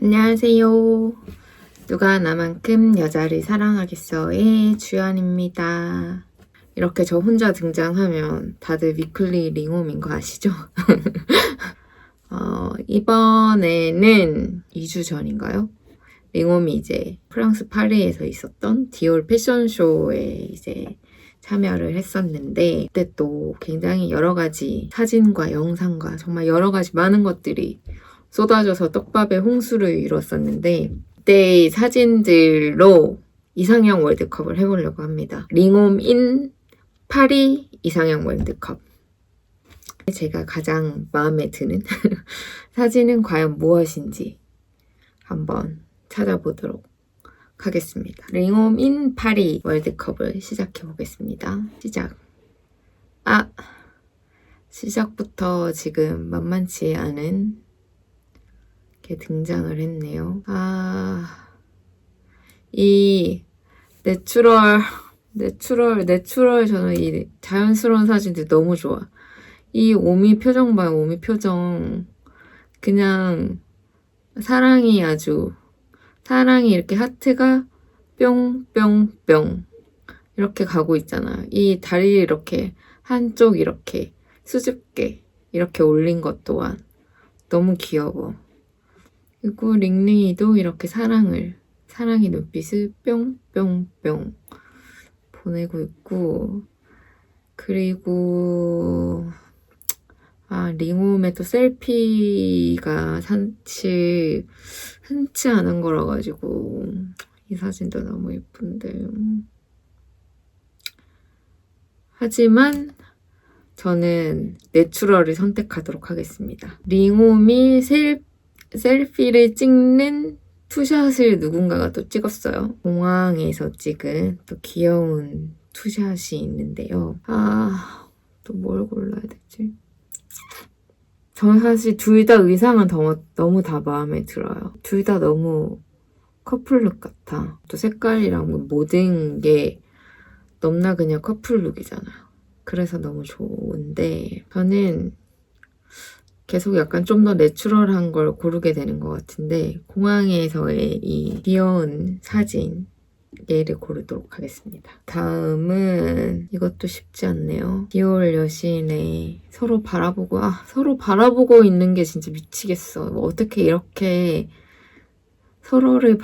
안녕하세요. 누가 나만큼 여자를 사랑하겠어의 주연입니다. 이렇게 저 혼자 등장하면 다들 위클리 링홈인 거 아시죠? 이번에는 2주 전인가요? 링홈이 이제 프랑스 파리에서 있었던 디올 패션쇼에 이제 참여를 했었는데, 그때 또 굉장히 여러 가지 사진과 영상과 정말 여러 가지 많은 것들이 쏟아져서 떡밥의 홍수를 이뤘었는데, 그때의 사진들로 이상형 월드컵을 해보려고 합니다. 링홈 인 파리 이상형 월드컵. 제가 가장 마음에 드는 사진은 과연 무엇인지 한번 찾아보도록 하겠습니다. 링홈 인 파리 월드컵을 시작해 보겠습니다. 시작부터 지금 만만치 않은 게 등장을 했네요. 이 내추럴 저는 이 자연스러운 사진들 너무 좋아. 이 오미 표정 봐요. 오미 표정. 그냥 사랑이 이렇게 하트가 뿅뿅뿅 이렇게 가고 있잖아. 이 다리를 이렇게 한쪽 이렇게 수줍게 이렇게 올린 것 또한 너무 귀여워. 그리고 링링이도 이렇게 사랑의 눈빛을 뿅뿅뿅 보내고 있고, 그리고 링홈의 또 셀피가 흔치 않은 거라 가지고 이 사진도 너무 예쁜데, 하지만 저는 내추럴을 선택하도록 하겠습니다. 링홈이 셀피를 찍는 투샷을 누군가가 또 찍었어요. 공항에서 찍은 또 귀여운 투샷이 있는데요. 또 뭘 골라야 되지? 저는 사실 둘 다 의상은 너무 다 마음에 들어요. 둘 다 너무 커플룩 같아. 또 색깔이랑 모든 게 넘나 그냥 커플룩이잖아요. 그래서 너무 좋은데, 저는 계속 약간 좀 더 내추럴한 걸 고르게 되는 것 같은데, 공항에서의 이 귀여운 사진 얘를 고르도록 하겠습니다. 다음은 이것도 쉽지 않네요. 디올 여신의 서로 바라보고 있는 게 진짜 미치겠어. 어떻게 이렇게 서로를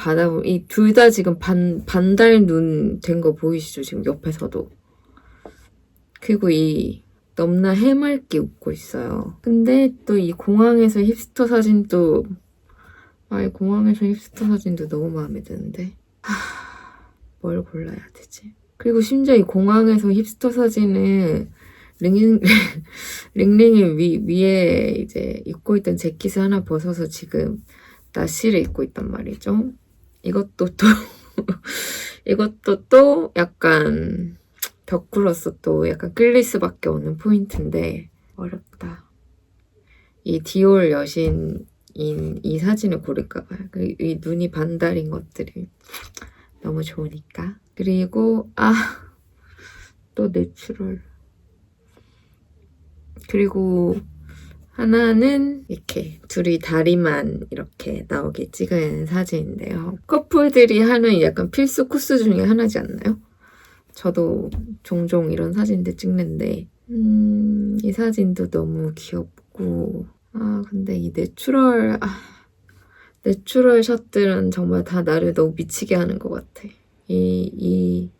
이 둘 다 지금 반달 눈 된 거 보이시죠? 지금 옆에서도. 그리고 이 넘나 해맑게 웃고 있어요. 근데 또 이 공항에서 힙스터 사진도 너무 마음에 드는데, 뭘 골라야 되지? 그리고 심지어 이 공항에서 힙스터 사진은 링링이 위에 이제 입고 있던 재킷을 하나 벗어서 지금 나시를 입고 있단 말이죠. 이것도 또 약간 덕후로서 또 약간 끌릴 수밖에 없는 포인트인데, 어렵다. 이 디올 여신인 이 사진을 고를까봐요. 이 눈이 반달인 것들이 너무 좋으니까. 그리고 또 내추럴. 그리고 하나는 이렇게 둘이 다리만 이렇게 나오게 찍은 사진인데요. 커플들이 하는 약간 필수 코스 중에 하나지 않나요? 저도 종종 이런 사진들 찍는데, 이 사진도 너무 귀엽고, 근데 이 내추럴 샷들은 정말 다 나를 너무 미치게 하는 것 같아. 이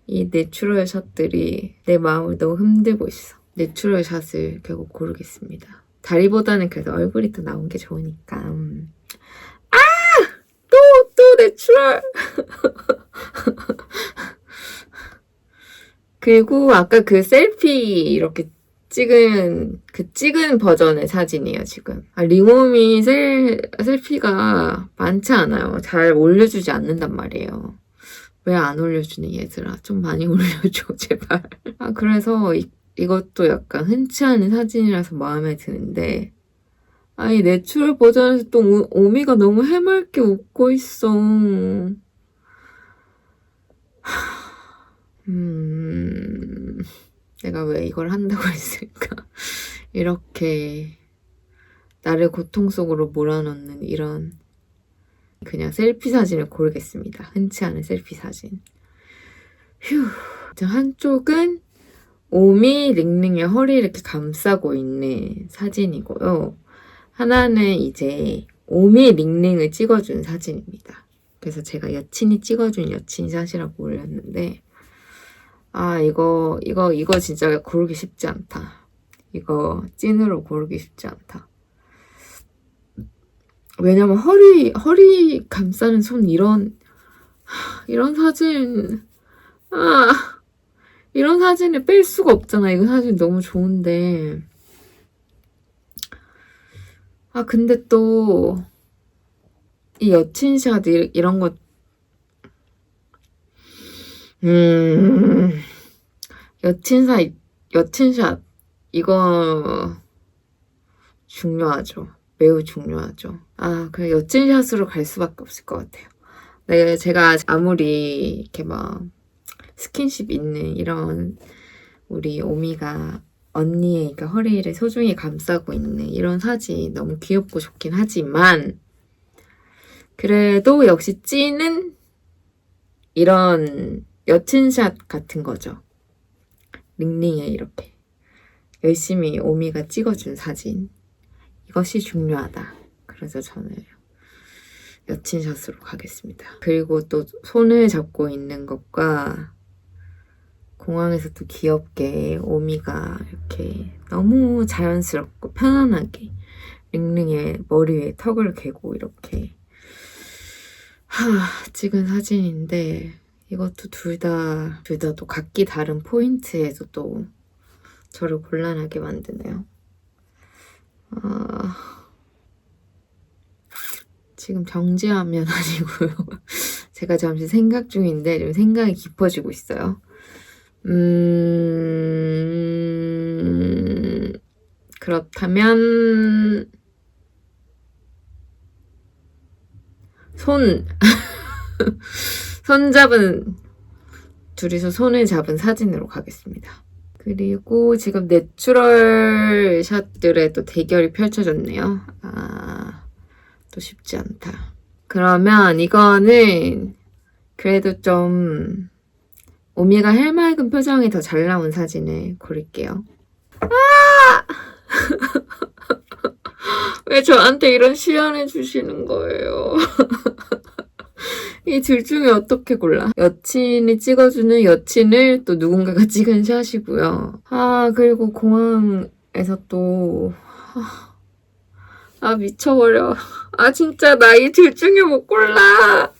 내추럴 샷들이 내 마음을 너무 흔들고 있어. 내추럴 샷을 결국 고르겠습니다. 다리보다는 그래도 얼굴이 더 나온 게 좋으니까. 또 내추럴! 그리고 아까 그 셀피 이렇게 찍은 버전의 사진이에요, 지금. 링홈이 셀피가 많지 않아요. 잘 올려주지 않는단 말이에요. 왜 안 올려주니, 얘들아? 좀 많이 올려줘, 제발. 그래서 이것도 약간 흔치 않은 사진이라서 마음에 드는데, 이 내추럴 버전에서 또 오미가 너무 해맑게 웃고 있어. 내가 왜 이걸 한다고 했을까? 이렇게 나를 고통 속으로 몰아넣는 이런 그냥 셀피 사진을 고르겠습니다. 흔치 않은 셀피 사진. 휴. 한쪽은 오미 링링의 허리를 이렇게 감싸고 있는 사진이고요. 하나는 이제 오미 링링을 찍어준 사진입니다. 그래서 제가 여친이 찍어준 여친샷이라고 올렸는데 이거 진짜 고르기 쉽지 않다. 이거 찐으로 고르기 쉽지 않다. 왜냐면 허리 감싸는 손 이런 사진 이런 사진을 뺄 수가 없잖아. 이거 사진 너무 좋은데 근데 또 이 여친샷 이런 거 여친샷 이거 중요하죠. 매우 중요하죠. 그래 여친샷으로 갈 수밖에 없을 것 같아요. 네, 제가 아무리 이렇게 막 스킨십 있는 이런 우리 오미가 언니의 그러니까 허리를 소중히 감싸고 있는 이런 사진 너무 귀엽고 좋긴 하지만 그래도 역시 찐은 이런 여친샷 같은 거죠. 링링에 이렇게 열심히 오미가 찍어준 사진 이것이 중요하다. 그래서 저는 여친샷으로 가겠습니다. 그리고 또 손을 잡고 있는 것과 공항에서 또 귀엽게 오미가 이렇게 너무 자연스럽고 편안하게 링링의 머리 위에 턱을 개고 이렇게 찍은 사진인데 이것도 둘 다 또 각기 다른 포인트에서 또 저를 곤란하게 만드네요. 지금 정지하면 아니고요. 제가 잠시 생각 중인데 지금 생각이 깊어지고 있어요. 그렇다면 둘이서 손을 잡은 사진으로 가겠습니다. 그리고 지금 내추럴 샷들의 또 대결이 펼쳐졌네요. 또 쉽지 않다. 그러면 이거는 그래도 좀 오미가 해맑은 표정이 더 잘 나온 사진을 고를게요. 왜 저한테 이런 시연해 주시는 거예요? 이 둘 중에 어떻게 골라? 여친이 찍어주는 여친을 또 누군가가 찍은 샷이고요. 그리고 공항에서 또 미쳐버려. 진짜 나 이 둘 중에 못 골라.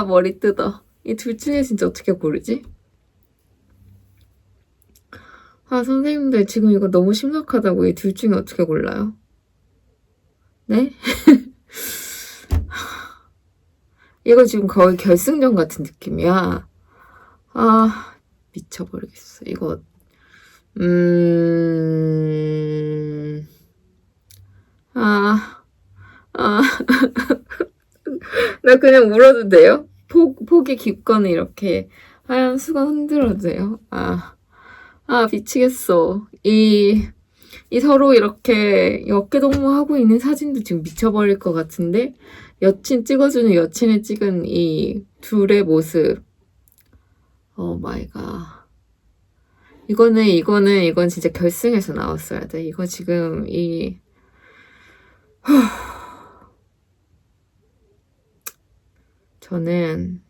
머리 뜯어. 이 둘 중에 진짜 어떻게 고르지? 선생님들 지금 이거 너무 심각하다고. 이 둘 중에 어떻게 골라요? 네? 이거 지금 거의 결승전 같은 느낌이야. 미쳐버리겠어. 이거 나 그냥 울어도 돼요? 폭이 깊거나 이렇게 하얀 수건 흔들어도 돼요? 미치겠어. 이 서로 이렇게 어깨동무하고 있는 사진도 지금 미쳐버릴 것 같은데 여친 찍어주는 여친을 찍은 이 둘의 모습 마이 갓. 이건 진짜 결승에서 나왔어야 돼. 이거 지금 저는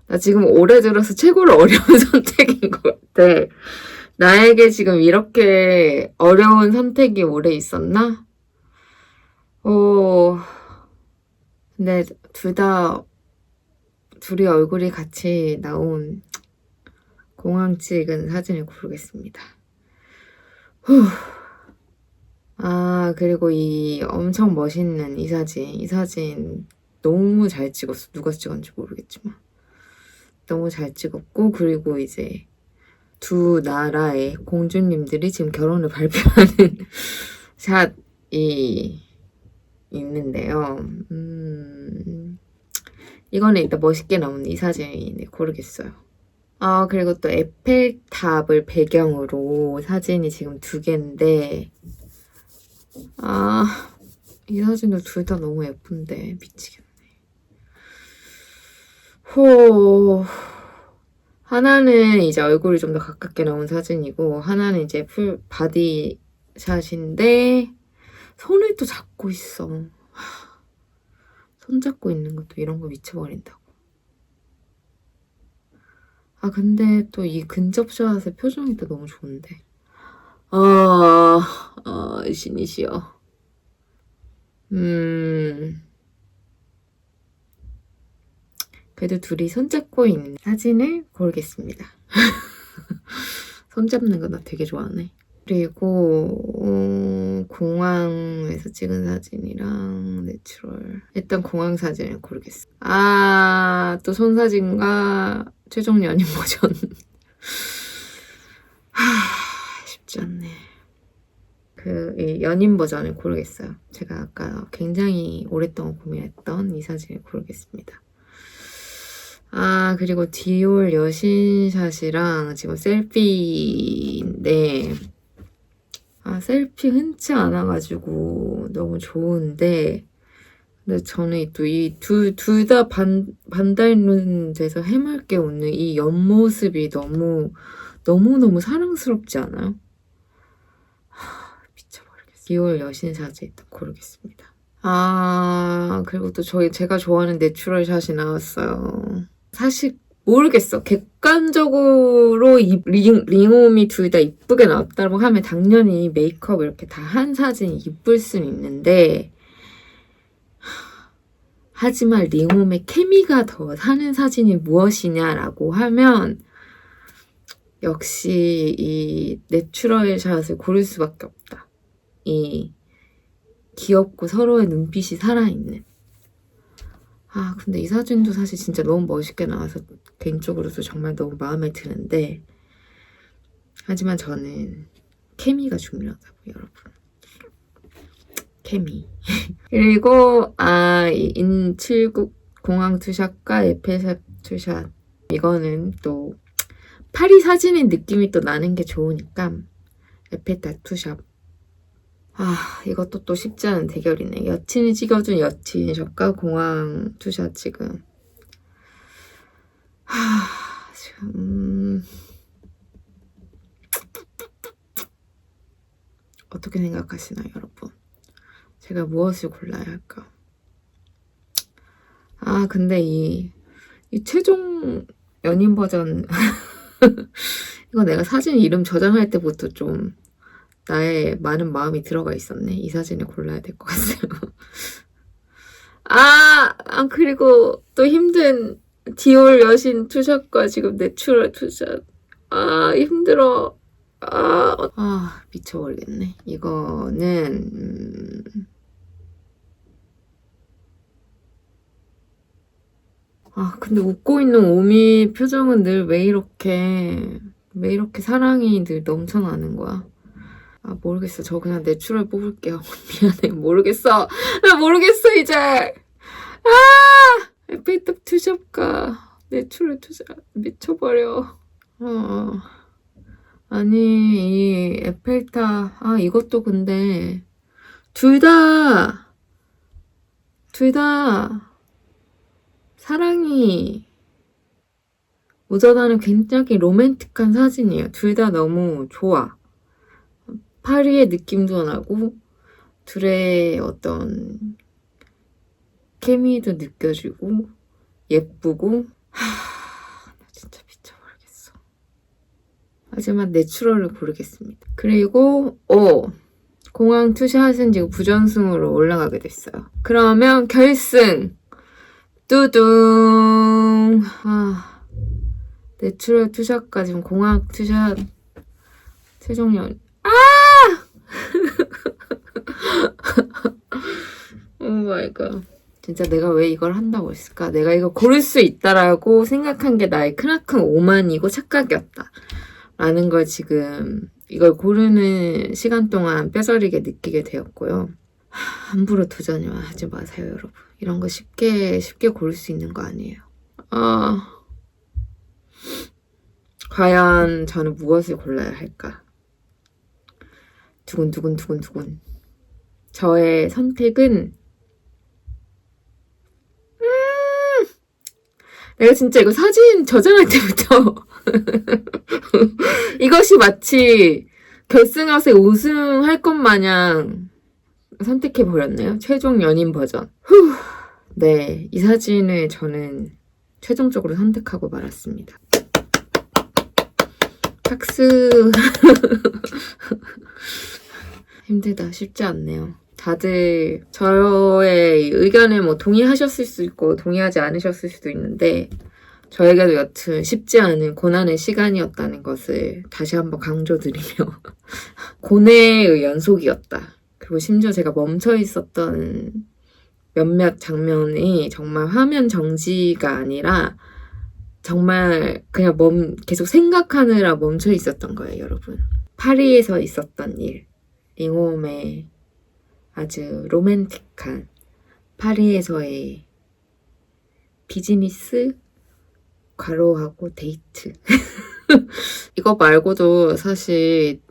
나 지금 올해 들어서 최고로 어려운 선택인 것 같아. 나에게 지금 이렇게 어려운 선택이 오래 있었나? 근데 둘이 얼굴이 같이 나온 공항 찍은 사진을 고르겠습니다. 그리고 이 엄청 멋있는 이 사진 너무 잘 찍었어. 누가 찍었는지 모르겠지만 너무 잘 찍었고, 그리고 이제 두 나라의 공주님들이 지금 결혼을 발표하는 샷이 있는데요. 이거는 일단 멋있게 나오는 이 사진을 고르겠어요. 그리고 또 에펠탑을 배경으로 사진이 지금 2개인데 아, 이 사진도 둘 다 너무 예쁜데 미치겠네. 호. 하나는 이제 얼굴이 좀 더 가깝게 나온 사진이고 하나는 이제 풀 바디 샷인데 손을 또 잡고 있어. 손 잡고 있는 것도 이런 거 미쳐버린다고. 아 근데 또 이 근접샷의 표정이 또 너무 좋은데. 신이시여. 그래도 둘이 손잡고 있는 사진을 고르겠습니다. 손잡는 거 나 되게 좋아하네. 그리고 공항에서 찍은 사진이랑 내추럴. 일단 공항 사진을 고르겠어. 또 손사진과 최종 연인 버전. 쉽지 않네. 이 연인 버전을 고르겠어요. 제가 아까 굉장히 오랫동안 고민했던 이 사진을 고르겠습니다. 그리고 디올 여신샷이랑 지금 셀피인데 셀피 흔치 않아가지고 너무 좋은데 근데 저는 또 이 둘 다 반달눈 돼서 해맑게 웃는 이 옆모습이 너무 사랑스럽지 않아요? 미쳐버리겠어. 디올 여신샷을 일단 고르겠습니다. 그리고 또 제가 좋아하는 내추럴 샷이 나왔어요. 사실 모르겠어. 객관적으로 링홈이 둘 다 이쁘게 나왔다고 하면 당연히 메이크업 이렇게 다 한 사진이 이쁠 수는 있는데 하지만 링홈의 케미가 더 사는 사진이 무엇이냐라고 하면 역시 이 내추럴 샷을 고를 수밖에 없다. 이 귀엽고 서로의 눈빛이 살아있는. 근데 이 사진도 사실 진짜 너무 멋있게 나와서 개인적으로도 정말 너무 마음에 드는데 하지만 저는 케미가 중요하다고 여러분. 케미. 그리고 이 인칠국 공항 투샷과 에펠탑 투샷 이거는 또 파리 사진인 느낌이 또 나는 게 좋으니까 에펠탑 투샷. 이것도 또 쉽지 않은 대결이네. 여친이 찍어준 여친샷과 공항 투샷 지금. 지금 어떻게 생각하시나요, 여러분? 제가 무엇을 골라야 할까? 근데 이 최종 연인 버전 이거 내가 사진 이름 저장할 때부터 좀 나의 많은 마음이 들어가 있었네. 이 사진을 골라야 될 것 같아요. 그리고 또 힘든 디올 여신 투샷과 지금 내추럴 투샷. 힘들어. 미쳐버리겠네. 이거는 근데 웃고 있는 오미 표정은 늘 왜 이렇게 사랑이 늘 넘쳐나는 거야. 모르겠어. 저 그냥 내추럴 뽑을게요. 미안해. 모르겠어. 나 모르겠어, 이제. 에펠탑 투샷과 내추럴 투샷. 미쳐버려. 아니, 이 에펠탑. 이것도 근데, 둘 다 사랑이 묻어나는 굉장히 로맨틱한 사진이에요. 둘 다 너무 좋아. 파리의 느낌도 나고 둘의 어떤 케미도 느껴지고 예쁘고 나 진짜 미쳐버리겠어. 하지만 내추럴을 고르겠습니다. 그리고 공항 투샷은 지금 부전승으로 올라가게 됐어요. 그러면 결승 뚜둥 내추럴 투샷과 지금 공항 투샷 최종연 오 마이 갓. 진짜 내가 왜 이걸 한다고 했을까? 내가 이거 고를 수 있다라고 생각한 게 나의 크나큰 오만이고 착각이었다. 라는 걸 지금 이걸 고르는 시간 동안 뼈저리게 느끼게 되었고요. 함부로 도전을 하지 마세요, 여러분. 이런 거 쉽게 고를 수 있는 거 아니에요. 과연 저는 무엇을 골라야 할까? 두근두근. 저의 선택은 내가 진짜 이거 사진 저장할 때부터 이것이 마치 결승하세 우승할 것 마냥 선택해버렸네요. 최종 연인 버전. 네, 이 사진을 저는 최종적으로 선택하고 말았습니다. 박수. 힘들다. 쉽지 않네요. 다들 저의 의견에 뭐 동의하셨을 수도 있고 동의하지 않으셨을 수도 있는데 저에게도 여튼 쉽지 않은 고난의 시간이었다는 것을 다시 한번 강조드리며 고뇌의 연속이었다. 그리고 심지어 제가 멈춰 있었던 몇몇 장면이 정말 화면 정지가 아니라 정말 그냥 계속 생각하느라 멈춰 있었던 거예요, 여러분. 파리에서 있었던 일, 링홈의 아주 로맨틱한 파리에서의 비즈니스 괄호하고 데이트. 이거 말고도 사실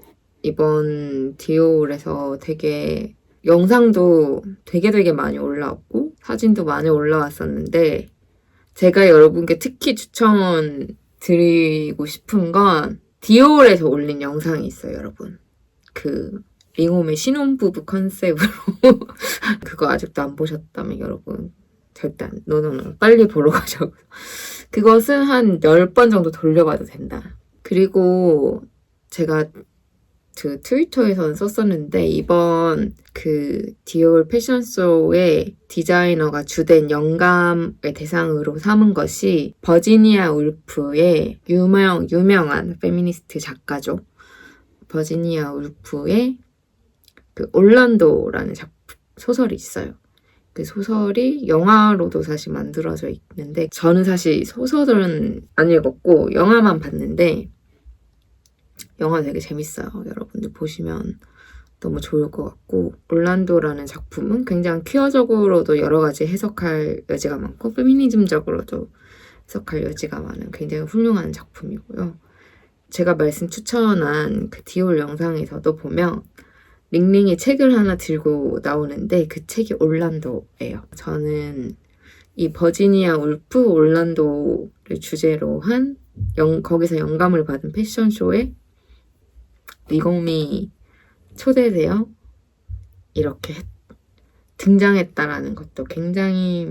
이번 디올에서 되게 영상도 되게 많이 올라왔고 사진도 많이 올라왔었는데 제가 여러분께 특히 추천드리고 싶은 건 디올에서 올린 영상이 있어요, 여러분. 그 링홈의 신혼부부 컨셉으로 그거 아직도 안 보셨다면 여러분 절대 노노노 빨리 보러 가자고. 그것은 한 10번 정도 돌려봐도 된다. 그리고 제가 그 트위터에서는 썼었는데 이번 그 디올 패션쇼의 디자이너가 주된 영감의 대상으로 삼은 것이 버지니아 울프의 유명한 페미니스트 작가죠. 버지니아 울프의 그 올란도라는 소설이 있어요. 그 소설이 영화로도 사실 만들어져 있는데 저는 사실 소설은 안 읽었고 영화만 봤는데 영화 되게 재밌어요. 여러분들 보시면 너무 좋을 것 같고 올란도라는 작품은 굉장히 퀴어적으로도 여러 가지 해석할 여지가 많고 페미니즘적으로도 해석할 여지가 많은 굉장히 훌륭한 작품이고요. 제가 추천한 그 디올 영상에서도 보면 링링이 책을 하나 들고 나오는데 그 책이 올란도예요. 저는 이 버지니아 울프 올란도를 주제로 한 거기서 영감을 받은 패션쇼에 링홈이 초대되어 이렇게 등장했다라는 것도 굉장히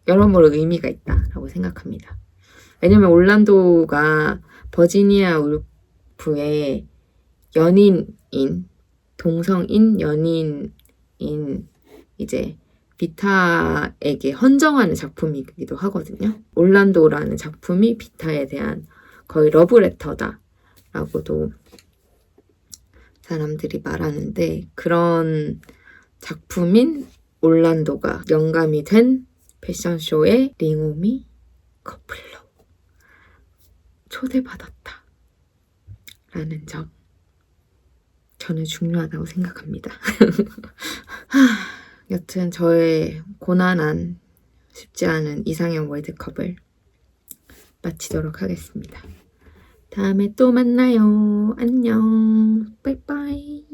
여러모로 의미가 있다라고 생각합니다. 왜냐면 올란도가 버지니아 울프의 동성인 연인인 이제 비타에게 헌정하는 작품이기도 하거든요. 올란도라는 작품이 비타에 대한 거의 러브레터다라고도 사람들이 말하는데 그런 작품인 올란도가 영감이 된 패션쇼에 링홈이 커플로 초대받았다 라는 점 저는 중요하다고 생각합니다. 여튼 저의 고난한 쉽지 않은 이상형 월드컵을 마치도록 하겠습니다. 다음에 또 만나요. 안녕. 빠이빠이.